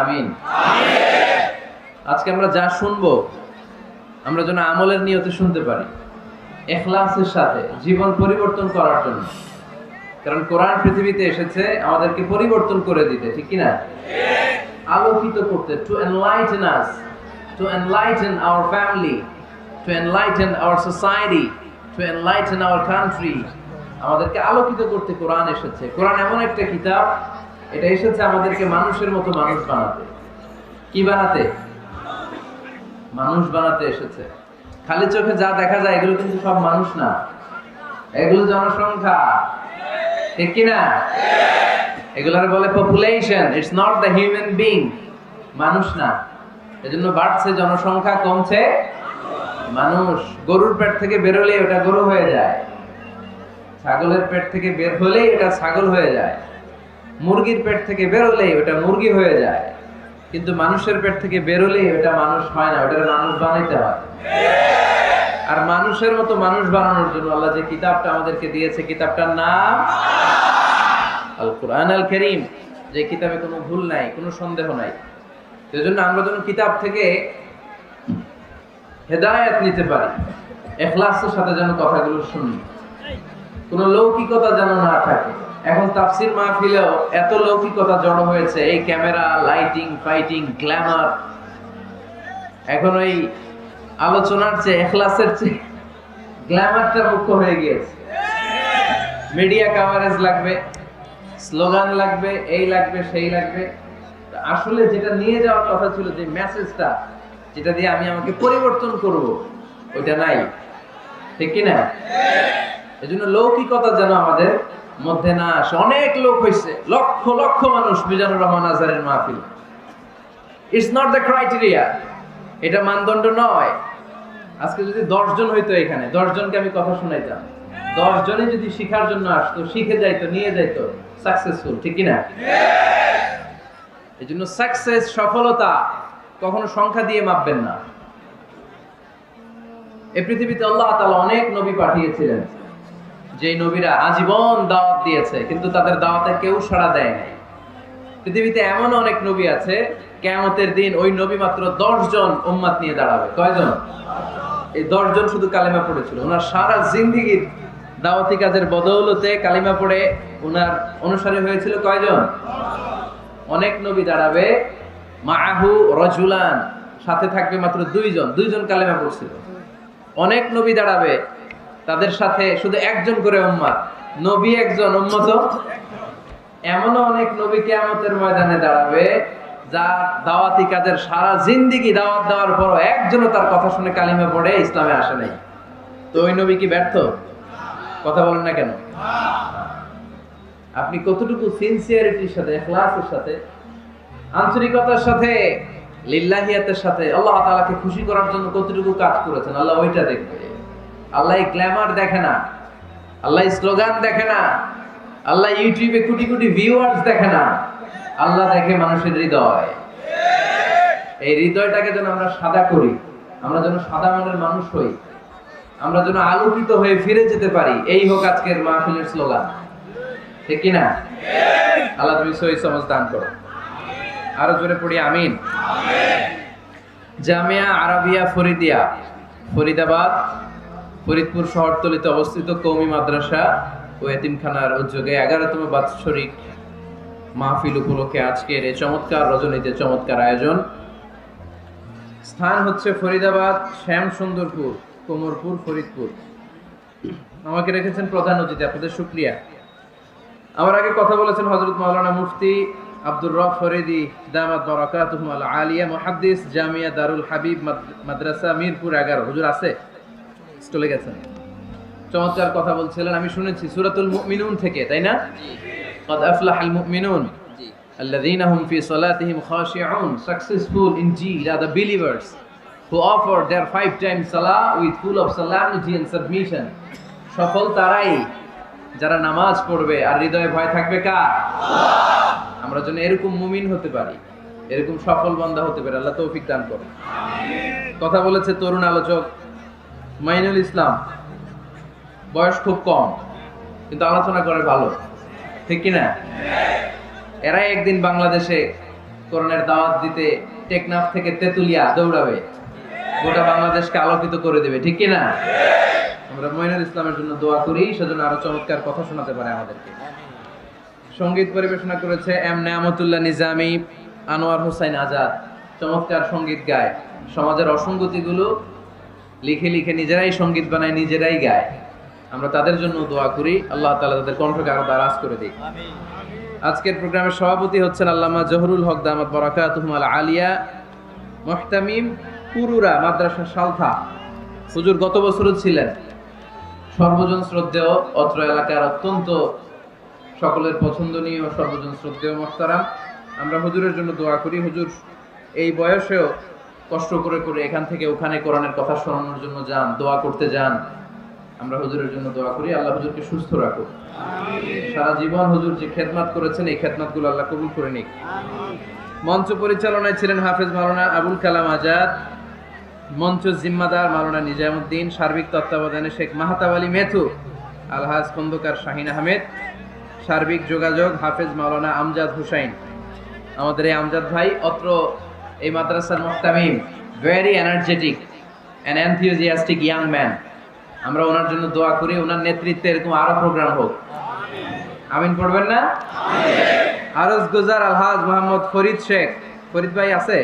আমিন। আজকে আমরা যা শুনবো আমরা যেন আমলের নিয়তে শুনতে পারি, ইখলাসের সাথে, জীবন পরিবর্তন করার জন্য। কারণ কোরআন পৃথিবীতে এসেছে আমাদেরকে পরিবর্তন করে দিতে, ঠিক কি না? আলোকিত করতে, to enlighten us, to enlighten our family, to enlighten our society, to enlighten our country. আমাদেরকে আলোকিত করতে কোরআন এসেছে। কোরআন এমন একটা কিতাব, এটা এসেছে আমাদেরকে মানুষের মতো মানুষ বানাতে। কি বানাতে? মানুষ বানাতে এসেছে। খালি চোখে যা দেখা যায় এগুলো কিন্তু সব মানুষ না, এগুলো জনসংখ্যা, ঠিক কি না? এগুলার বলে population, it's not the human being, মানুষ না। এজন্য বাড়ছে জনসংখ্যা, কমছে মানুষ। গরুর পেট থেকে বেরোলে ওটা গরু হয়ে যায়, ছাগলের পেট থেকে বের হলেই ওটা ছাগল হয়ে যায়, মুরগির পেট থেকে বেরোলেই ওটা মুরগি হয়ে যায়। কিন্তু মানুষের পেট থেকে বেরোলেই ওটা মানুষ হয় না, ওটা মানুষ বানাইতে হয়। আর মানুষের মতো মানুষ বানানোর জন্য আল্লাহ যে কিতাবটা আমাদেরকে দিয়েছে, কিতাবটার নাম আল কুরআন আল কারীম। যে কিতাবে কোনো ভুল নাই, কোনো সন্দেহ নাই। সেজন্য আমরা যেন কিতাব থেকে হেদায়েত নিতে পারি, ইখলাসের সাথে যেন কথাগুলো শুনি, কোনো লৌকিকতা যেন না থাকে। এখন তাফসীর মাহফিলেও এত লৌকিকতা জড়ো হয়েছে, এই ক্যামেরা, লাইটিং, ফাইটিং, গ্ল্যামার। এখন ওই আলোচনার চেয়ে, ইখলাসের চেয়ে গ্ল্যামারটা মুখ্য হয়ে গিয়েছে। মিডিয়া কভারেজ লাগবে, স্লোগান লাগবে, এই লাগবে, সেই লাগবে। আসলে যেটা নিয়ে যাওয়ার কথা ছিল, যে মেসেজটা, যেটা দিয়ে আমি আমাকে পরিবর্তন করব, ওইটা নাই, ঠিক কি না? এজন্য লৌকিকতা যেন আমাদের মধ্যে না আসে। অনেক লোক হয়েছে, লক্ষ লক্ষ মানুষ মিজানুর রহমান আজহারের মাহফিল। ইটস নট দ্য ক্রাইটেরিয়া, এটা মানদণ্ড নয়। আজকে যদি 10 জন হইতো, এখানে 10 জনকে আমি কথা শোনাইতাম, 10 জনে যদি শিখার জন্য আসতো, শিখে যাইতো, নিয়ে যাইতো, সাকসেসফুল, ঠিক কি না? এই জন্য সাকসেস, সফলতা কখনো সংখ্যা দিয়ে মাপবেন না। এই পৃথিবীতে আল্লাহ তাআলা অনেক নবী পাঠিয়েছিলেন, যেই নবীরা আজীবন দাওয়াত দিয়েছে, কিন্তু তাদের দাওয়াতে কেউ সাড়া দেয় নাই। পৃথিবীতে এমন অনেক নবী আছে, কিয়ামতের দিন ওই নবী মাত্র 10 জন উম্মত নিয়ে দাঁড়াবে। কয়জন? এই 10 জন শুধু কালেমা পড়েছিল। ওনার সারা জিন্দেগীর দাওয়াতি কাজের বদৌলতে কালেমা পড়ে ওনার অনুসারী হয়েছিল কয়জন? অনেক নবী দাঁড়াবে, মাআহু রাজুলান, সাথে থাকবে মাত্র 2 জন, 2 জন কালেমা পড়ছিল। অনেক নবী দাঁড়াবে, তাদের সাথে শুধু 1 জন করে উম্মত, নবী 1 জন, উম্মত। এমনও অনেক নবী কিয়ামতের ময়দানে দাঁড়াবে, যার দাওয়াতি কাজের সারা জিন্দেগি দাওয়াত দেওয়ার পরও একজনও তার কথা শুনে কালিমা পড়ে ইসলামে আসে নাই। তো ওই নবী কি ব্যর্থ? কথা বলেন না কেন? আপনি কতটুকু সিনসিয়ারিটির সাথে, ইখলাসের সাথে, আন্তরিকতার সাথে, লিল্লাহিয়াতের সাথে আল্লাহ তাআলাকে খুশি করার জন্য কতটুকু কাজ করেছেন, আল্লাহ ওইটা দেখবে। আল্লাহ গ্ল্যামার দেখে না, আল্লাহ স্লোগান দেখে না, আল্লাহ ইউটিউবে কোটি কোটি ভিউয়ার্স দেখে না, আল্লাহ দেখে মানুষের হৃদয়। এই হৃদয়টাকে যেন আমরা সাদা করি, আমরা যেন সাদা মনের মানুষ হই, আমরা যেন আলোকিত হয়ে ফিরে যেতে পারি। এই হোক আজকের মাহফিলের স্লোগান, ঠিক কি না? আল্লাহ তুমি সহি সমঝ দান করো। আরো জোরে পড়ি আমিন। জামিয়া আরাবিয়া ফরিদিয়া, ফরিদাবাদ, ফরিদপুর শহরতলিতে অবস্থিত কওমি মাদ্রাসা ও এতিমখানার উদ্যোগে 11তম বাৎসরিক মাহফিল উপলক্ষে আজকের এই চমৎকার রজনীতে চমৎকার আয়োজন। স্থান হচ্ছে ফরিদাবাদ, শ্যামসুন্দরপুর, কোমরপুর, ফরিদপুর। আমাকে রেখেছেন প্রধান অতিথি, আপনাদের শুকরিয়া। আমার আগে কথা বলেছেন হযরত মাওলানা মুফতি আব্দুর রব ফরিদি দামাত বারাকাতুহুম আল আলিয়া, মুহাদ্দিস, জামিয়া দারুল হাবিব মাদ্রাসা, মিরপুর 11। হুজুর আছে, চলে গেছেন। চমৎকার কথা বলছিলেন, আমি শুনেছি সূরাতুল মুমিনুন থেকে, তাই না? قد أفلح المؤمنون الذين هم في صلاتهم خاشعون. Successful indeed are the believers who offer their 5 times salah with full of solemnity and submission. সফল তারাই যারা নামাজ পড়বে আর হৃদয়ে ভয় থাকবে কার? আল্লাহ। আমরা যেন এরকম মুমিন হতে পারি, এরকম সফল বান্দা হতে পারি। আল্লাহ তৌফিক দান করুন। আমিন। কথা বলেছে তরুণ আলোচক মাইনুল ইসলাম, বয়স খুব কম কিন্তু আলোচনা করে ভালো, ঠিক কি না? এরা একদিন বাংলাদেশে কোরআনের দাওয়াত দিতে টেকনাফ থেকে তেতুলিয়া দৌড়াবে, গোটা বাংলাদেশকে আলোকিত করে দেবে, ঠিক কি না? আমরা মঈনুল ইসলামের জন্য দোয়া করি, সেজন্য আরো চমৎকার কথা শোনাতে পারে আমাদেরকে। সঙ্গীত পরিবেশনা করেছে এম নেয়ামতুল্লাহ নিজামী, আনোয়ার হোসেন আজাদ। চমৎকার সঙ্গীত গায়, সমাজের অসঙ্গতিগুলো লিখে লিখে নিজেরাই সঙ্গীত বানায়, নিজেরাই গায়। আমরা তাদের জন্য দোয়া করি, আল্লাহ তাআলা তাদের কণ্ঠকে আরো দারাজ করে দিক। আজকের প্রোগ্রামের সভাপতি হচ্ছেন আল্লামা জহুরুল হক দামাত বারাকাতুহুম আল আলিয়া, মুহতামিম পুরুরা মাদ্রাসা সালথা। হুজুর গত বছরও ছিলেন। সর্বজন শ্রদ্ধেয়, অত্র এলাকার অত্যন্ত সকলের পছন্দনীয়, সর্বজন শ্রদ্ধেয় মুহতারাম। আমরা হুজুরের জন্য দোয়া করি, হুজুর এই বয়সেও কষ্ট করে করে এখান থেকে ওখানে কোরআনের কথা শোনানোর জন্য যান, দোয়া করতে যান। আমরা হুজুরের জন্য দোয়া করি, আল্লাহ হুজুরকে সুস্থ রাখুক। সারা জীবন হুজুর যে খেদমত করেছেন, এই খেদমতগুলো আল্লাহ কবুল করে নিক। মঞ্চ পরিচালনায় ছিলেন হাফেজ মাওলানা আবুল কালাম আজাদ, মঞ্চ জিম্মাদার মাওলানা নিজামুদ্দিন, সার্বিক তত্ত্বাবধানে শেখ মাহতাব আলী মেথু, আলহাজ খন্দকার শাহিন আহমেদ, সার্বিক যোগাযোগ হাফেজ মাওলানা আমজাদ হুসাইন। আমাদের এই আমজাদ ভাই অত্র এই মাদ্রাসার মুহতামিম, very energetic and enthusiastic young man. আমরা ওনার জন্য দোয়া করি, ওনার নেতৃত্বে এরকম আরো প্রোগ্রাম হোক। আমিন পড়বেন না? আরজ গুজার আলহাজ মোহাম্মদ ফরিদ শেখ। ফরিদ ভাই আছে?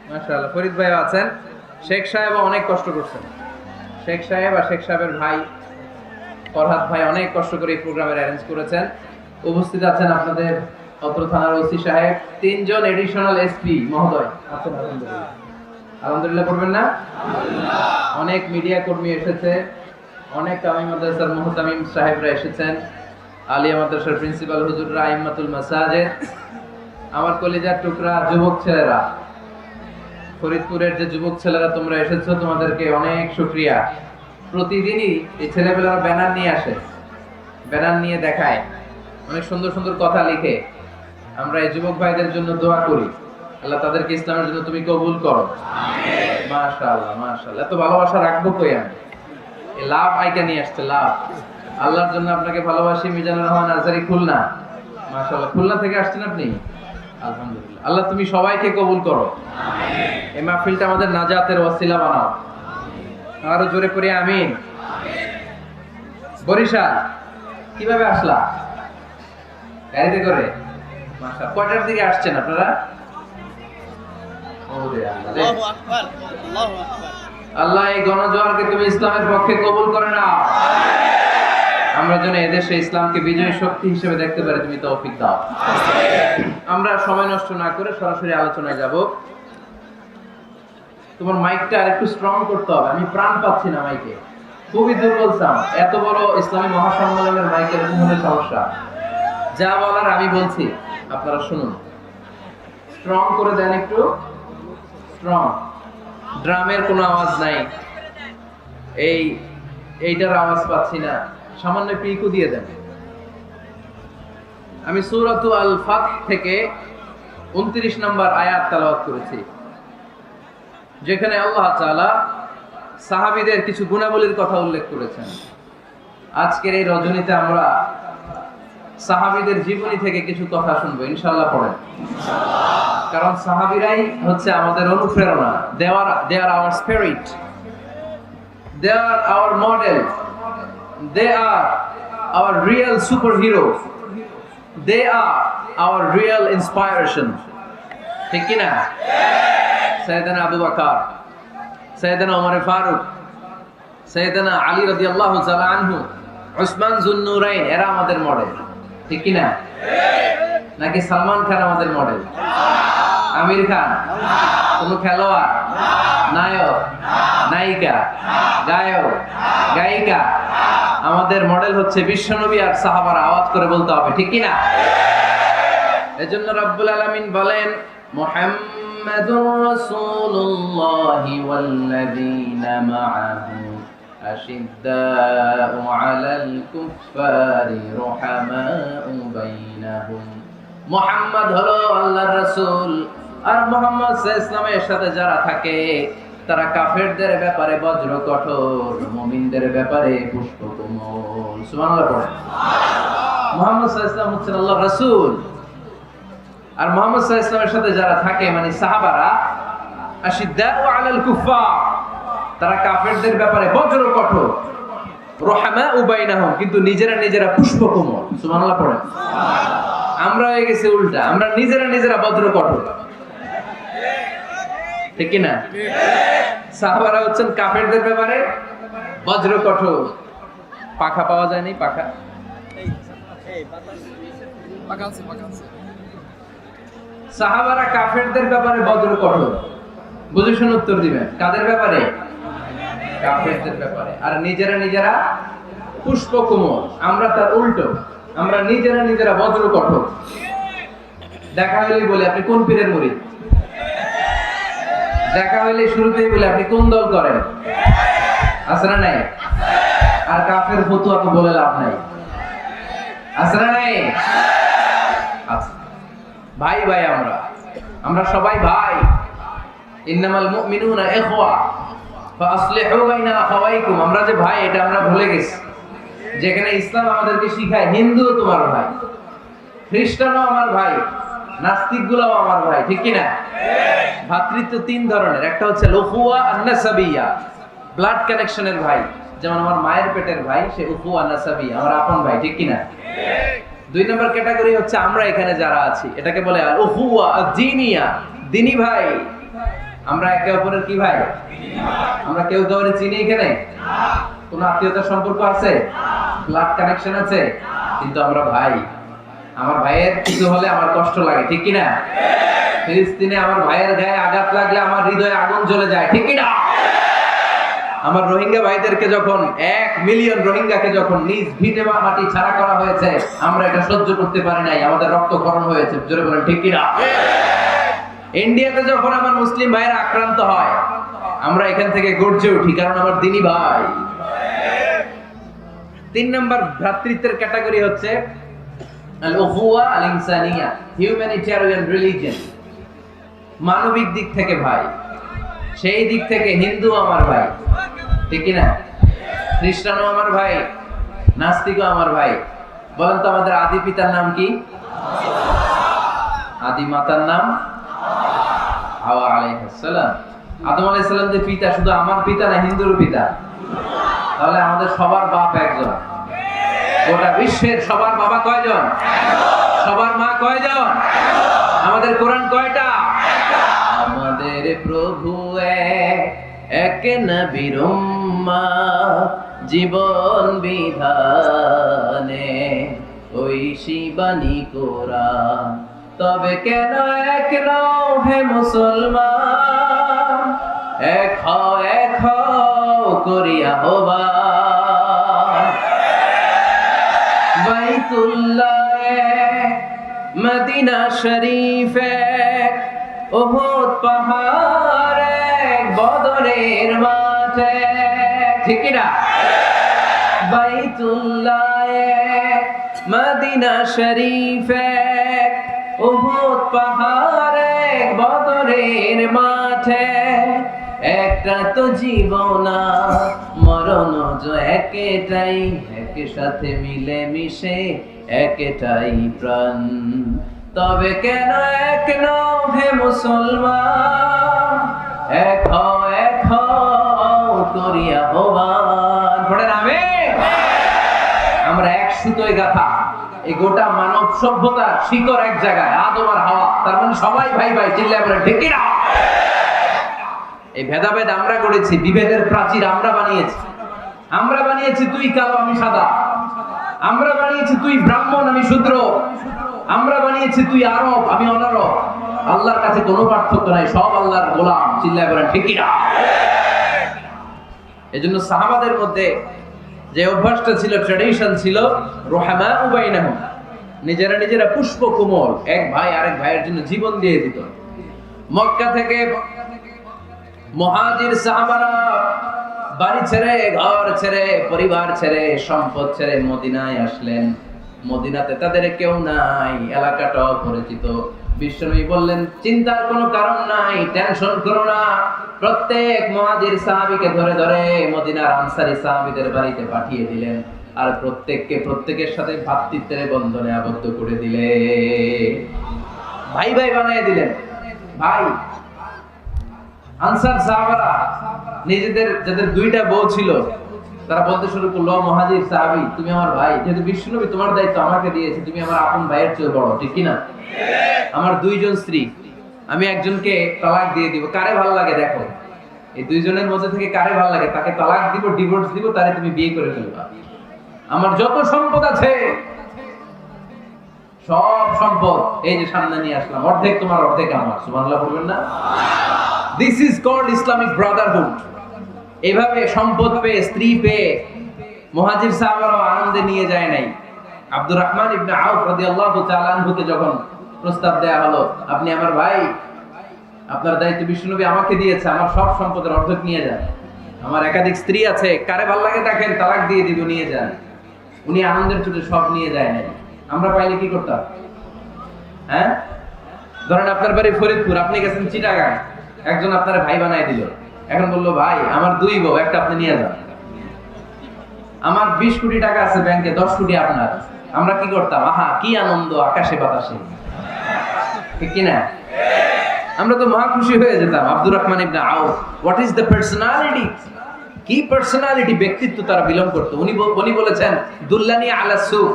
মাশাআল্লাহ, ফরিদ ভাইও আছেন। শেখ সাহেব অনেক কষ্ট করছেন। শেখ সাহেব আর শেখ সাহেবের ভাই ফরহাদ ভাই অনেক কষ্ট করে এই প্রোগ্রামের অ্যারেঞ্জ করেছেন। উপস্থিত আছেন আপনাদের অত্র থানার ওসি সাহেব, 3 জন এডিশনাল এসপি মহোদয় আছেন। আলহামদুলিল্লাহ, আলহামদুলিল্লাহ পড়বেন না? অনেক মিডিয়া কর্মী এসেছে, অনেক কামি মাদ্রাসার মুহতামিম সাহেবরা এসেছেন, আলিয়া মাদ্রাসার প্রিন্সিপাল হুজুররা, আইম্মাতুল মাসাজিদ, আমার কলিজার টুকরা যুবক ছেলেরা, ফরিদপুরের যে যুবক ছেলেরা তোমরা এসেছো, তোমাদেরকে অনেক শুকরিয়া। প্রতিদিনই এই ছেলেপেলেরা ব্যানার নিয়ে আসে, ব্যানার নিয়ে দেখায়, অনেক সুন্দর সুন্দর কথা লিখে। আমরা এই যুবক ভাইদের জন্য দোয়া করি, আল্লাহ তাদেরকে ইসলামের জন্য তুমি কবুল করো। মাশাআল্লাহ, মাশাআল্লাহ। এত ভালোবাসা রাখবো কই আমি? এই লাভ আইকা নিয়ে আসছে, লাভ। আল্লাহর জন্য আপনাকে ভালোবাসি। মিজানুর রহমান আজহারি, খুলনা। মাশাআল্লাহ, খুলনা থেকে আসছেন আপনি? আলহামদুলিল্লাহ। আল্লাহ তুমি সবাইকে কবুল করো, এই মাহফিলটা আমাদের নাজাতের ওয়াসিলা বানাও। আরো জোরে করে আমিন। বরিশাল কিভাবে আসলা? গাড়িতে করে? মাশাআল্লাহ। কয়টার দিকে আসছেন আপনারা? আল্লাহ এই গণজোয়ারকে তুমি ইসলামের পক্ষে কবুল করে নাও। আমরা যেন এদেশে ইসলামকে বিজয়ী শক্তি হিসেবে দেখতে পারি, তুমি তৌফিক দাও। আমরা সময় নষ্ট না করে সরাসরি আলোচনায় যাব। তোমার মাইকটা আরেকটু স্ট্রং করতে হবে, আমি প্রাণ পাচ্ছি না মাইকে, খুবই দুর্বল সাউন্ড। এত বড় ইসলামী মহাসম্মেলনের মাইকের এরকম হলে সমস্যা। যা বলার আমি বলছি, আপনারা শুনুন। স্ট্রং করে দেন একটু, স্ট্রং। ড্রামের কোনো আওয়াজ নাই, এইটার আওয়াজ পাচ্ছি না, সামান্য একটু ইকো দিয়ে দেন। আমি সূরাতু আল ফাতহ থেকে 29 নম্বর আয়াত তেলাওয়াত করেছি, যেখানে আল্লাহ তাআলা সাহাবীদের কিছু গুণাবলীর কথা উল্লেখ করেছেন। আজকের এই রজনীতে আমরা সাহাবীদের জীবনী থেকে কিছু কথা শুনবো, ইনশাআল্লাহ। পড়েন, কারণ সাহাবীরাই হচ্ছে আমাদের অনুপ্রেরণা। they are our spirit, they are our model, they are our real superheroes, they are our real inspiration, ঠিক কি না? সাইয়েদনা আবু বকর, সাইয়েদনা ওমর ফারুক, সাইয়েদনা আলী রাদিয়াল্লাহু তাআলা আনহু, উসমান যুন্নুরাইন, এরা আমাদের মডেল, ঠিক কি না? নাকি সালমান খান আমাদের মডেল? আমির খান? কোন খেলোয়াড়, নায়ক, নায়িকা, গায়ক, গায়িকা? আমাদের মডেল হচ্ছে বিশ্বনবী আর সাহাবারা। আওয়াজ করে বলতে হবে, ঠিক কি না? এজন্য রব্বুল আলামিন বলেন, মুহাম্মাদুর রাসূলুল্লাহি ওয়াল্লাযীনা মাআহু আশিদ্দাউ আলাল কুফফারি রুহামাউ বাইনাহুম। মুহাম্মদ হলো আল্লাহর রাসূল, আর মুহাম্মদ সাল্লাল্লাহু আলাইহি ওয়াসাল্লামের সাথে যারা থাকে তারা কাফেরদের ব্যাপারে বজ্র কঠোর, মুমিনদের ব্যাপারে পুষ্পকোমল। সুবহানাল্লাহ পড়েন। মুহাম্মদ সাল্লাল্লাহু আলাইহি ওয়াসাল্লাম হচ্ছেন আল্লাহর রাসূল, আর মুহাম্মদ সাল্লাল্লাহু আলাইহি ওয়াসাল্লামের সাথে যারা থাকে মানে সাহাবারা আশিদ্দাউ আলাল কুফার, তারা কাফেরদের ব্যাপারে বজ্র কঠোর, রহমাউ বাইনাহুম, কিন্তু নিজেরা পুষ্পকোমল। সুবহানাল্লাহ পড়েন। আমরা হয়ে গেছি উল্টা, আমরা নিজেরা বজ্র কঠোর, ঠিক কি না? সাহাবারা হচ্ছেন কাফেরদের ব্যাপারে বজ্র কঠোর। পাখা পাওয়া যায় নাই, পাখা সাহাবারা কাফেরদের ব্যাপারে বজ্র কঠোর। বুঝে শুনে উত্তর দিবেন, কাদের ব্যাপারে? কাফেরদের ব্যাপারে। আর নিজেরা পুষ্পকোমল, আমরা তার উল্টো, আমরা নিজেরা বজ্র কঠোর। দেখা হইলেই বলে আপনি কোন পীরের মুরিদ, দেখা হইলে শুরুতেই বলে আপনি কোন দল করেন, আছে না নাই? আর কাফের ফতুয়া তো বলে লাভ নাই, আছে না নাই? আচ্ছা ভাই আমরা সবাই ভাই। ইন্নামাল মুমিনুনা ইখওয়া ফাসলিহু বাইনা আখাওয়াইকুম, আমরা যে ভাই এটা আমরা ভুলে গেছি। যেখানে ইসলাম আমাদেরকে শিখায় হিন্দু তোমার ভাই, খ্রিস্টানও আমার ভাই, নাস্তিকগুলোও আমার ভাই, ঠিক কি না? ভ্রাতৃত্ব তিন ধরনের, একটা হচ্ছে উখুয়া আন-নাসাবিয়া, ব্লাড কানেকশনের ভাই, যেমন আমার মায়ের পেটের ভাই, সে উখুয়া নাসাবিয়া, আমার আপন ভাই, ঠিক কি না? দুই নম্বর ক্যাটাগরি হচ্ছে আমরা এখানে যারা আছি, এটাকে বলে আল উখুয়া আদ-দীনিয়া, দ্বীনি ভাই। আমরা একে অপরের কি ভাই? আমরা কেউ কাউকে চিনি এখানে? কোনো আত্মীয়তার সম্পর্ক আছে? ব্লাড কানেকশন আছে? কিন্তু আমরা ভাই। আমার ভাইয়ের কিছু হলে আমার কষ্ট লাগে, ঠিক কি না? ফিলিস্তিনে আমার ভাইয়ের গায়ে আঘাত লাগলে আমার হৃদয়ে আগুন জ্বলে যায়, ঠিক কি না? আমার রোহিঙ্গা ভাইদেরকে যখন 1 মিলিয়ন রোহিঙ্গাকে যখন নিজ ভিটে মাটি ছাড়া করা হয়েছে, আমরা এটা সহ্য করতে পারি নাই, আমাদের রক্তক্ষরণ হয়েছে, জোরে বলেন ঠিক কি না? ইন্ডিয়াতে যখন আমার মুসলিম ভাইয়েরা আক্রান্ত হয়, আমরা এখান থেকে গর্জে উঠি, কারণ আমার দ্বীনি ভাই। তিন নম্বর ভ্রাতৃত্বের ক্যাটাগরি হচ্ছে আল উখুয়া আল ইনসানিয়া, হিউম্যানিটেরিয়ান রিলিজিয়ন, মানবিক দিক থেকে ভাই। সেই দিক থেকে হিন্দু আমার ভাই, ঠিক কি না? খ্রিস্টানও আমার ভাই, নাস্তিকও আমার ভাই। বলেন তো আমাদের আদি পিতার নাম কি? আদি মাতার নাম হাওয়া আলাইহিস সালাম। আদম আলাইহিস সালাম যে পিতা, শুধু আমার পিতা না, হিন্দুর পিতা। তাহলে আমাদের সবার বাপ একজন। গোটা বিশ্বের সবার বাবা কয়জন? সবার মা কয়জন? আমাদের কোরআন কয়টা? আমাদের প্রভু এক নবীর উম্মাহ, জীবন বিধানে ওই শিবানী কোরআন। তবে কেন এক নও হে মুসলমান, এক হও করিয়া আহ্বান। বাইতুল্লাহ মদিনা শরীফ, উহুদ পাহাড়, বদরের মাঠে, ঠিক কি না? বাইতুল্লাহ মদিনা শরীফ, উহুদ পাহাড়, বদরের মাঠে। একটা তো জীবন মরণ যে একটাই, একে সাথে মিলে মিশে একটাই প্রাণ। তবে কেন এক নও হে মুসলমান, এক হও করিয়া আহ্বান। পড়েন আমিন। আমরা এক সুতোয় গাঁথা, এই গোটা মানব সভ্যতার শিকড় এক জায়গায়, আদম আর হাওয়া। তার মানে সবাই ভাই ভাই, চিল্লায় বলেন ঠিক কি না? এই ভেদাভেদ আমরা করেছি, বিভেদের প্রাচীর আমরা বানিয়েছি। তুই কালো আমি সাদা, আমরা বানিয়েছি তুই ব্রাহ্মণ আমি শূদ্র, আমরা বানিয়েছি তুই আরব আমি অনারব। আল্লাহর কাছে কোনো পার্থক্য নাই, সব আল্লাহর গোলাম, চিল্লায় বলেন ঠিক কি না? এজন্য সাহাবাদের মধ্যে যে অভ্যাসটা ছিল, ট্র্যাডিশন ছিল, রহমাউ বাইনাহুম, নিজেরা পুষ্প কোমল, এক ভাই আরেক ভাইয়ের জন্য জীবন দিয়ে দিত। মক্কা থেকে মুহাজির সাহাবারা বাড়ি ছেড়ে, ঘর ছেড়ে, পরিবার ছেড়ে, সম্পদ ছেড়ে মদিনায় আসলেন। মদিনাতে তাদের কেউ নাই, এলাকাটা অপরিচিত। বিশ্বনবী বললেন, চিন্তার কোনো কারণ নাই, টেনশন করো না। প্রত্যেক মুহাজির সাহাবীকে ধরে ধরে মদিনার আনসারী সাহাবীদের বাড়িতে পাঠিয়ে দিলেন, আর প্রত্যেকের সাথে ভ্রাতৃত্বের বন্ধনে আবদ্ধ করে দিলেন। ভাই ভাই বানিয়ে দিলেন। ভাই আনসার সাহাবারা নিজেদের যাদের দুইটা বউ ছিল তারা বলতে শুরু করলো, মুহাজির সাহাবী তুমি আমার ভাই, যেহেতু বিশ্বনবী তোমার দায়িত্ব আমাকে দিয়েছে, তুমি আমার আপন ভাইয়ের চেয়ে বড়, ঠিক কি না? আমার দুইজন স্ত্রী, আমি একজনকে তালাক দিয়ে দিব, কারে ভালো লাগে দেখো, এই দুইজনের মধ্যে থেকে কারে ভালো লাগে তাকে তালাক দিব, ডিভোর্স দিব, তারে তুমি বিয়ে করে ফেলবা। আমার যত সম্পদ আছে সব সম্পদ এই যে সামনে নিয়ে আসলাম, অর্ধেক তোমার অর্ধেক আমার। সুবহানাল্লাহ বলবেন না? This is called Islamic brotherhood. এভাবে সম্পদ পেয়ে, স্ত্রী পেয়ে মুহাজির সাহাবারা আনন্দে নিয়ে যায় নাই। আব্দুর রহমান ইবনে আউফ রাদিয়াল্লাহু তাআলা আনহুকে যখন প্রস্তাব দেয়া হলো, আপনি আমার ভাই, আপনার দায়িত্ব বিশ্বনবী আমাকে দিয়েছে, আমার সব সম্পদের অর্ধেক নিয়ে যান, আমার একাধিক স্ত্রী আছে, কারে ভালো লাগে দেখেন তালাক দিয়ে দিব, নিয়ে যান। উনি আনন্দের চোটে সব নিয়ে যায় নাই। আমরা পাইলে কি করতাম? হ্যাঁ, ধরেন আপনার বাড়ি ফরিদপুর, আপনি গেছেন চিটাগাং, একজন আপনার ভাই বানায় দিল, এখন বললো ভাই আমার দুই বউ, একটা আপনি নিয়ে যান, আমার 20 কোটি টাকা আছে ব্যাংকে, 10 কোটি আপনার। আমরা কি করতাম? আহা কি আনন্দ, আকাশে বাতাসে, ঠিক কিনা? আমরা তো মহা খুশি হয়ে যেতাম। আব্দুর রহমান ইবনে আউফ, হোয়াট ইজ দ্য পার্সোনালিটি, কি পার্সোনালিটি, ব্যক্তিত্ব তারা বিলং করতো। উনি বলেছেন, দুল্লানি আলা সুক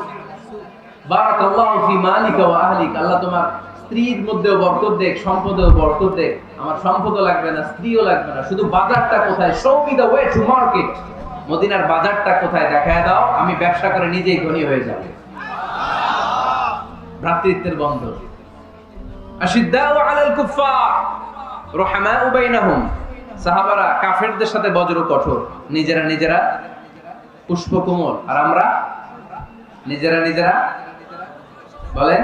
বারাকাল্লাহু ফি মালিকা ওয়া আহলিক, আল্লাহ তোমার স্ত্রীর মধ্যেও বরকত দেখ, সম্পদেও বরকত দেখ। আমার সম্পদও লাগবে না, স্ত্রীও লাগবে না, শুধু বাজারটা কোথায়, show me the way to market, মদিনার বাজারটা কোথায় দেখায় দাও, আমি ব্যবসা করে নিজেই ধনী হয়ে যাব। ভ্রাতৃত্বের বন্ধন। আশিদ্দাউ আলাল কুফার রহমাউ বাইনাহুম, সাহাবারা কাফেরদের সাথে বজ্র কঠোর, নিজেরা পুষ্পকোমল, আর আমরা নিজেরা বলেন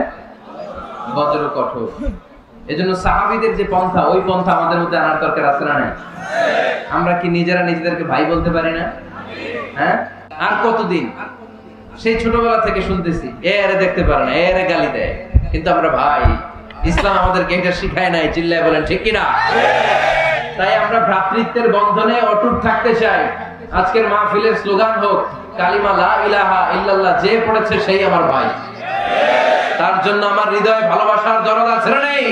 বজ্র কঠোর। এজন্য সাহাবীদের যে পন্থা, ওই পন্থা আমাদের মধ্যে আনার দরকার আছে না? আমরা কি নিজেরা নিজেদেরকে ভাই বলতে পারি না? হ্যাঁ, আর কতদিন সেই ছোটবেলা থেকে শুনতেছি, এরে দেখতে পারে না, এরে গালি দেয়, কিন্তু আমরা ভাই। ইসলাম আমাদেরকে এটা শিখায় নাই, চিল্লায় বলেন ঠিক কিনা? তাই আমরা ভ্রাতৃত্বের বন্ধনে অটুট থাকতে চাই। আজকের মাহফিলের স্লোগান হোক, কালিমা লা ইলাহা ইল্লাল্লাহ, যে পড়েছে সেই আমার ভাই। তার জন্য আমার হৃদয়ে ভালোবাসার দরদ আছে না নেই?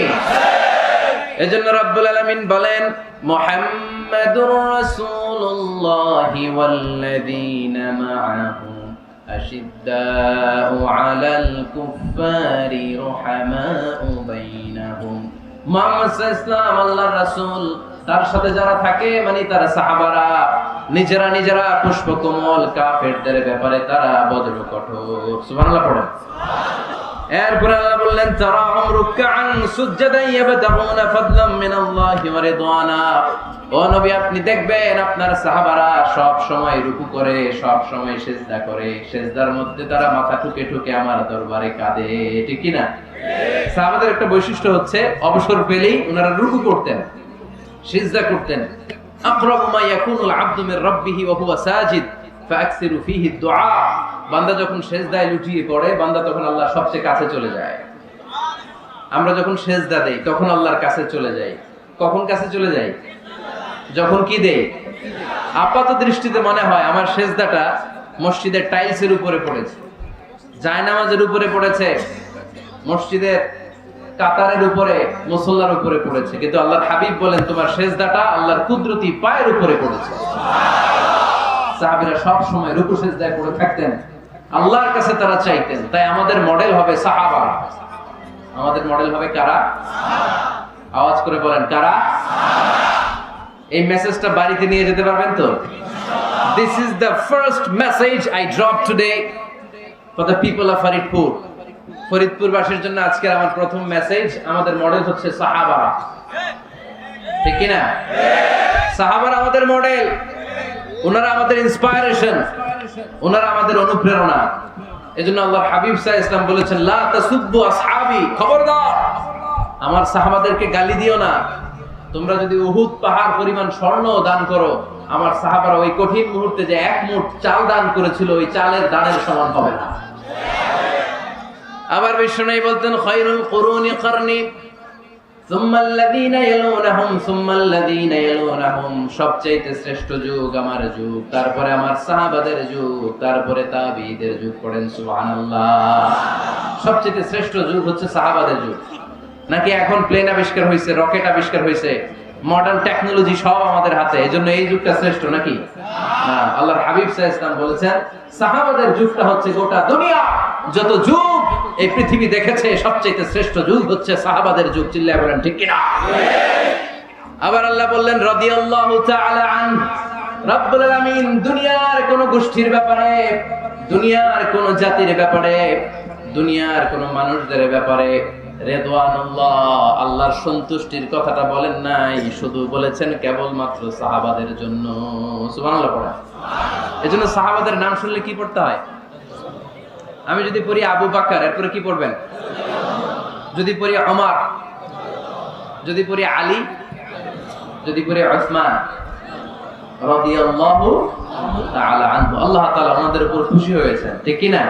এজন্য রব্বুল আলামিন বলেন, মুহাম্মাদুর রাসূলুল্লাহি ওয়াল্লাযীনা মাআহু আশিদ্দাউ আলাল কুফফারি রুহামাউ বাইনাহুম। মুহাম্মদ সাল্লাল্লাহু আলাইহি আল্লাহর রাসূল, তার সাথে যারা থাকে মানে তারা সাহাবারা, নিজেরা পুষ্পকমল, কাফেরদের ব্যাপারে তারা বজ্র কঠোর। সুবহানাল্লাহ পড়েন। এরপর আল্লাহ বললেন, তারাহুম রুকআন সুজদান ইয়াবতাগুনা ফাদলাম মিনাল্লাহি ওয়া রিদওয়ানা। ও নবী, আপনি দেখবেন আপনার সাহাবারা সব সময় রুকু করে, সব সময় সিজদা করে, সিজদার মধ্যে তারা মাথা ঠুকে ঠুকে আমার দরবারে কাঁদে, ঠিক কি না? সাহাবাদের একটা বৈশিষ্ট্য হচ্ছে, অবসর পেলেই ওনারা রুকু করতেন, সিজদা করতেন। আকরাবু মা ইয়াকুনুল আবদু মির রাব্বিহি ওয়া হুয়া সাজিদ ফাআকসিরু ফীহি দুআ। বান্দা যখন সিজদায় লুটিয়ে পড়ে, বান্দা তখন আল্লাহর সবচেয়ে কাছে চলে যায়। আমরা যখন সিজদা দেই তখন আল্লাহর কাছে চলে যাই। কখন কাছে চলে যাই? যখন কি দেই? আপাত দৃষ্টিতে মনে হয় আমার সিজদাটা মসজিদের টাইলসের উপরে পড়েছে, জায়নামাজের উপরে পড়েছে, মসজিদের কাতারের উপরে, মুসল্লার উপরে পড়েছে, কিন্তু আল্লাহর হাবিব বলেন তোমার সিজদাটা আল্লাহর কুদরতি পায়ের উপরে পড়েছে। সাহাবীরা সব সময় রুকু সিজদায় পড়ে থাকতেন, আল্লাহর কাছে তারা চাইতেন। তাই আমাদের মডেল হবে সাহাবারা। আমাদের মডেল হবে কারা? আওয়াজ করে বলেন, কারা? এই মেসেজটা বাড়িতে নিয়ে যেতে পারবেন তো? This is the first message I dropped today for the people of Faridpur. ফরিদপুরবাসীর জন্য আজকের আমার প্রথম মেসেজ, আমাদের মডেল হচ্ছে সাহাবারা, ঠিক কি না? সাহাবারা আমাদের মডেল, ওনারা আমাদের ইন্সপায়ারেশন, ওনারা আমাদের অনুপ্রেরণা। এজন্য আল্লাহর হাবিব সাল্লাল্লাহু আলাইহি ওয়াসাল্লাম বলেছেন, লা তাসুব্বু আসহাবি, খবরদার আমার সাহাবাদেরকে গালি দিও না। তোমরা যদি উহুদ পাহাড় পরিমাণ স্বর্ণ দান করো, আমার সাহাবারা ওই কঠিন মুহূর্তে যে এক মুঠ চাল দান করেছিল, ওই চালের দানের সমান হবে না। আবার বিশ্বনবী বলতেন, খায়রুল কুরুনি কারনি সুম্মাল্লাযীনা ইয়ালুনাহুম সুম্মাল্লাযীনা ইয়ালুনাহুম, সবচেয়ে শ্রেষ্ঠ যুগ আমার যুগ, তারপরে আমার সাহাবাদের যুগ, তারপরে তাবিঈদের যুগ। পড়েন সুবহানাল্লাহ। সবচেয়ে শ্রেষ্ঠ যুগ হচ্ছে সাহাবাদের যুগ, নাকি এখন প্লেন আবিষ্কার হয়েছে, রকেট আবিষ্কার হয়েছে, মডার্ন টেকনোলজি সব আমাদের হাতে, এজন্য এই যুগটা শ্রেষ্ঠ নাকি? না, আল্লাহর হাবিব সাল্লাল্লাহু আলাইহি ওয়াসাল্লাম বলেছেন সাহাবাদের যুগটা হচ্ছে গোটা দুনিয়া যত যুগ এই পৃথিবী দেখেছে সবচেয়ে শ্রেষ্ঠ যুগ হচ্ছে সাহাবাদের যুগ। চিল্লায় বলেন ঠিক কিনা? আবার আল্লাহ বললেন রাদিয়াল্লাহু তাআলা আন, রব্বুল আলামিন দুনিয়ার কোন গোষ্ঠীর ব্যাপারে, দুনিয়ার কোন জাতির ব্যাপারে, দুনিয়ার কোন মানুষদের ব্যাপারে রিদওয়ানুল্লাহ আল্লাহর সন্তুষ্টির কথাটা বলেন নাই, শুধু বলেছেন কেবলমাত্র সাহাবাদের জন্য। সুবহানাল্লাহ পড়া। এজন্য সাহাবাদের নাম শুনলে কি পড়তে হয়? আমি যদি পড়ি আবু বকর, এরপরে কি পড়বেন? যদি পড়ি ওমর, যদি পড়ি আলী, যদি পড়ি উসমান রাদিয়াল্লাহু তাআলা আনহু, আল্লাহ তাআলা আমাদের উপর খুশি হয়েছেন, ঠিক কি না?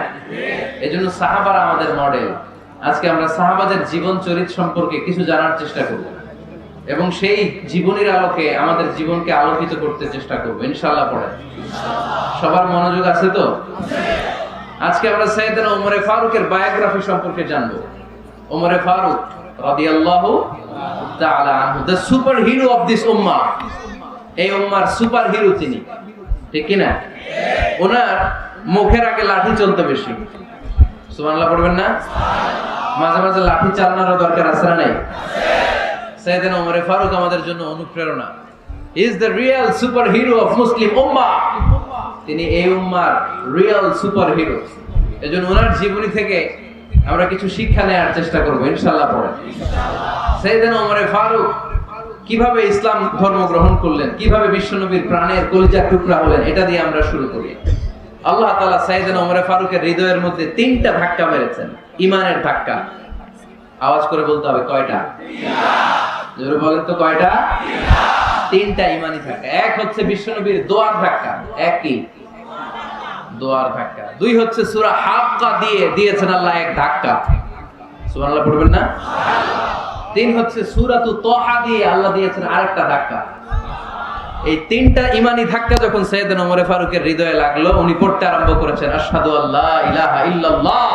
এজন্য সাহাবারা আমাদের মডেল। আজকে আমরা সাহাবাদের জীবন চরিত্র সম্পর্কে কিছু জানার চেষ্টা করব এবং সেই জীবনের আলোকে আমাদের জীবনকে আলোকিত করতে চেষ্টা করব ইনশাআল্লাহ। পড়ে সবার মনোযোগ আছে তো? আজকে আমরা সাইয়েদনা ওমর ফারুকের বায়োগ্রাফি সম্পর্কে জানবো। ওমর ফারুক রাদিয়াল্লাহু তাআলা আনহু, the super hero of this উম্মাহ। এই উম্মার সুপার হিরো তিনি, ঠিক কি না? ওনার মুখের আগে লাঠি চলতে বেশি। সুবহানাল্লাহ পড়বেন না? মাঝে মাঝে লাঠি চালানোর দরকার আছে না নাই? সাইয়েদনা ওমর ফারুক আমাদের জন্য অনুপ্রেরণা। He is the real super hero of Muslim উম্মাহ। তিনি এই উম্মার রিয়েল সুপার হিরো। এজন্য ওনার জীবনী থেকে আমরা কিছু শিক্ষা নেওয়ার চেষ্টা করব ইনশাআল্লাহ। পড়ে সাইয়েদনা ওমর ফারুক কিভাবে ইসলাম ধর্ম গ্রহণ করলেন, কিভাবে বিশ্বনবীর প্রাণের কলিজার টুকরা হলেন, এটা দিয়ে আমরা শুরু করি। আল্লাহ তাআলা সাইয়েদনা ওমর ফারুকের হৃদয়ের মধ্যে 3টা ধাক্কা মেরেছেন, ঈমানের ধাক্কা। আওয়াজ করে বলতে হবে কয়টা? জোরে বলেন তো কয়টা? 3টা ঈমানি ধাক্কা। এক হচ্ছে বিশ্বনবীর দোয়ার ধাক্কা, এক কি? দোয়ার ধাক্কা। 2 হচ্ছে সূরা হাক্কা দিয়ে দিয়েছেন আল্লাহ এক ধাক্কা। সুবহানাল্লাহ পড়বেন না? 3 হচ্ছে সূরাতু তাহা দিয়ে আল্লাহ দিয়েছেন আরেকটা ধাক্কা। এই 3টা ঈমানি ধাক্কা যখন সাইয়েদনা ওমর ফারুকের হৃদয়ে লাগলো, উনি পড়তে আরম্ভ করেছেন আশহাদু আল্লা ইলাহা ইল্লাল্লাহ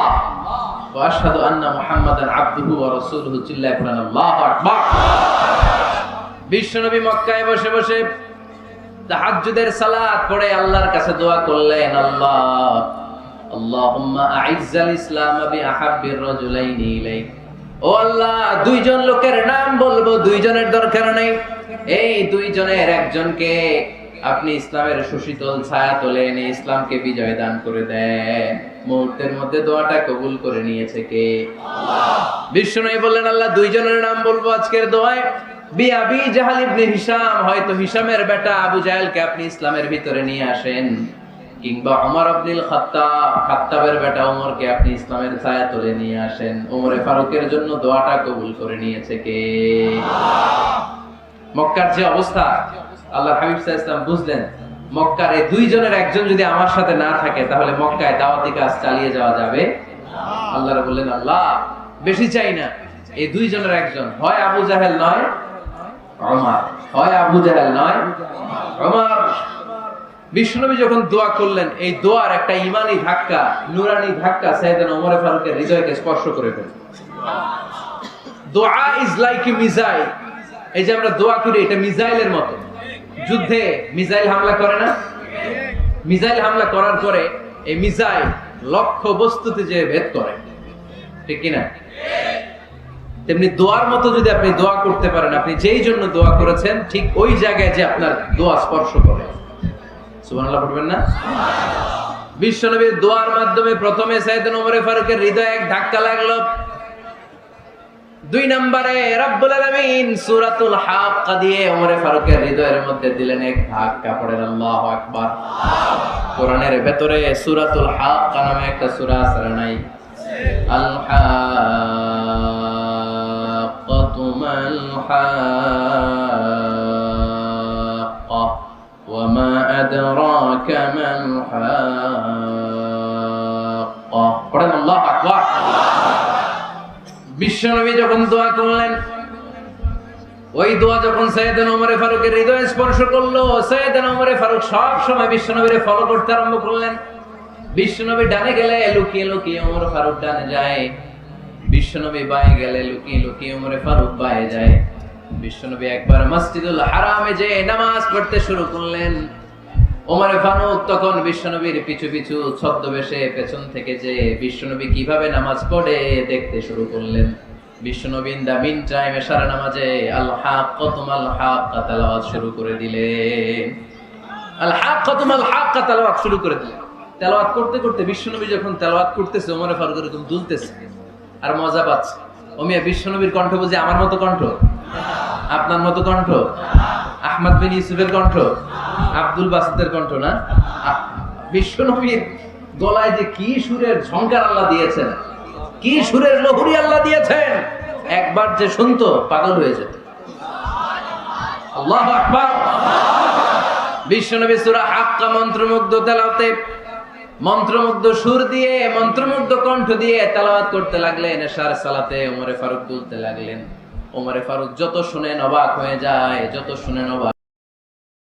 ওয়া আশহাদু আন্না মুহাম্মাদান আবদুহু ওয়া রাসূলুহু। চিল্লায়ে পড়েন আল্লাহু আকবার। বিশ্বনবী মক্কায় বসে বসে তাহাজ্জুদের সালাত পড়ে আল্লাহর কাছে দোয়া করলেন, আল্লাহ আল্লাহুম্মা আইজ্জাল ইসলাম বিআহাব্বির রাজুলাইনি ইলাইক। ও আল্লাহ, 2 জন লোকের নাম বলবো, 2 জনের দরকার নেই, এই 2 জনের একজনকে আপনি ইসলামের সুশীতল ছায়া তলে এনে ইসলামকে বিজয় দান করে দেন। মুহূর্তের মধ্যে দোয়াটা কবুল করে নিয়েছে কে? আল্লাহ। বিশ্বনবী বললেন, আল্লাহ 2 জনের নাম বলবো আজকের দোয়ায়। আবি জাহল ইবনে হিশাম, হয়তো হিশামের বেটা আবু জাহেলকে আপনি ইসলামের ভিতরে নিয়ে আসেন, কিংবা ওমর ইবনুল খাত্তাব, খাত্তাবের বেটা ওমরকে আপনি ইসলামের ছায়া তলে নিয়ে আসেন। ওমর ফারুকের জন্য দোয়াটা কবুল করে নিয়েছে কে? আল্লাহ। মক্কার যে অবস্থা, আল্লাহর হাবিব সাল্লাল্লাহু আলাইহি ওয়াসাল্লাম বুঝলেন মক্কার এই 2 জনের একজন যদি আমার সাথে না থাকে তাহলে মক্কায় দাওয়াতি কাজ চালিয়ে যাওয়া যাবে না। আল্লাহ বললেন, আল্লাহ বেশি চাই না, এই 2 জনের একজন, হয় আবু জাহেল নয় ওমর, হয় আবু জাহেল নয় ওমর। বিশ্বনবী যখন দোয়া করলেন, এই দোয়ার একটা ঈমানি ধাক্কা, নূরানি ধাক্কা সাইয়েদনা ওমর ফারুকের হৃদয়কে স্পর্শ করে ফেলল। দোয়া ইজ লাইক এ মিসাইল। এই যে আমরা দোয়া করি, এটা মিসাইলের মতো। যুদ্ধে মিসাইল হামলা করে না? মিসাইল হামলা করার পরে এই মিসাইল লক্ষ্য বস্তুতে যে ভেদ করে, ঠিক কি না? তেমনি দোয়ার মতো যদি আপনি দোয়া করতে পারেন, আপনি যেই জন্য দোয়া করেছেন ঠিক ওই জায়গায় যে আপনার দোয়া স্পর্শ করে। সুবহানাল্লাহ পড়বেন না? বিশ্বনবীর দোয়ার মাধ্যমে প্রথমে সাইয়েদনা ওমর ফারুকের হৃদয়ে এক ধাক্কা লাগলো। 2 নম্বরে রব্বুল আলামিন সূরাতুল হাক্কা দিয়ে ওমর ফারুকের হৃদয়ের মধ্যে দিলেন এক ধাক্কা। পড়েন আল্লাহু আকবার। কোরআনের ভেতরে সূরাতুল হাক্কা নামে একটা সূরা আছে না নাই? আল হাক্কাতু মাল হাক্কা ওয়া মা আদরাকা মাল হাক্কা। পড়েন আল্লাহু আকবার। বিশ্বনবী যখন দোয়া করলেন, ওই দোয়া যখন সাইয়েদনা ওমর ফারুকের হৃদয়ে স্পর্শ করলো, সাইয়েদনা ওমর ফারুক সব সময় বিশ্বনবীরে ফলো করতে আরম্ভ করলেন। বিশ্বনবী ডানে গেলে লুকিয়ে লুকিয়ে ওমর ফারুক ডানে যায়, বিশ্বনবী বায়ে গেলে লুকিয়ে লুকিয়ে ওমরে ফারুক বায়ে যায়। বিশ্বনবী একবার মসজিদুল হারামে যে নামাজ পড়তে শুরু করলেন, ওমরে ফারুক তখন বিশ্বনবীর পিছু পিছু ছদ্মবেশে পেছন থেকে যে বিশ্বনবী কিভাবে নামাজ পড়ে দেখতে শুরু করলেন। বিশ্বনবী ইন দা মিন টাইম এশারা নামাজে আল হাক্কাতুমাল হাক্কা তেলাওয়াত শুরু করে দিলেন। আল হাক্কাতুমাল হাক্কা তেলাওয়াত শুরু করে দিলেন। তেলাওয়াত করতে করতে বিশ্বনবী যখন তেলাওয়াত করতেছে, ওমরে ফারুক এরকম দুলতেছে আর মজা পাচ্ছে। ওমিয়া বিশ্বনবীর কণ্ঠ বুঝি আমার মতো কণ্ঠ, আপনার মতো কণ্ঠ, আহমদ বিন ইউসুফের কণ্ঠ, আব্দুল বাসিতের কণ্ঠ না। বিশ্বনবীর গলায় যে কি সুরের ঝংকার আল্লাহ দিয়েছেন, কি সুরের লহরী আল্লাহ দিয়েছেন, একবার যে শুনতো পাগল হয়ে যেত। আল্লাহু আকবার। বিশ্বনবী সূরা হাক্কা মন্ত্রমুগ্ধ তেলাওয়াতে, মন্ত্রমুগ্ধ সুর দিয়ে, মন্ত্রমুগ্ধ কণ্ঠ দিয়ে তেলাওয়াত করতে লাগলেন। এশার সালাতে ওমরে ফারুক দুলতে লাগলেন। ওমরে ফারুক যত শুনেন অবাক হয়ে যায়, যত শুনেন অবাক।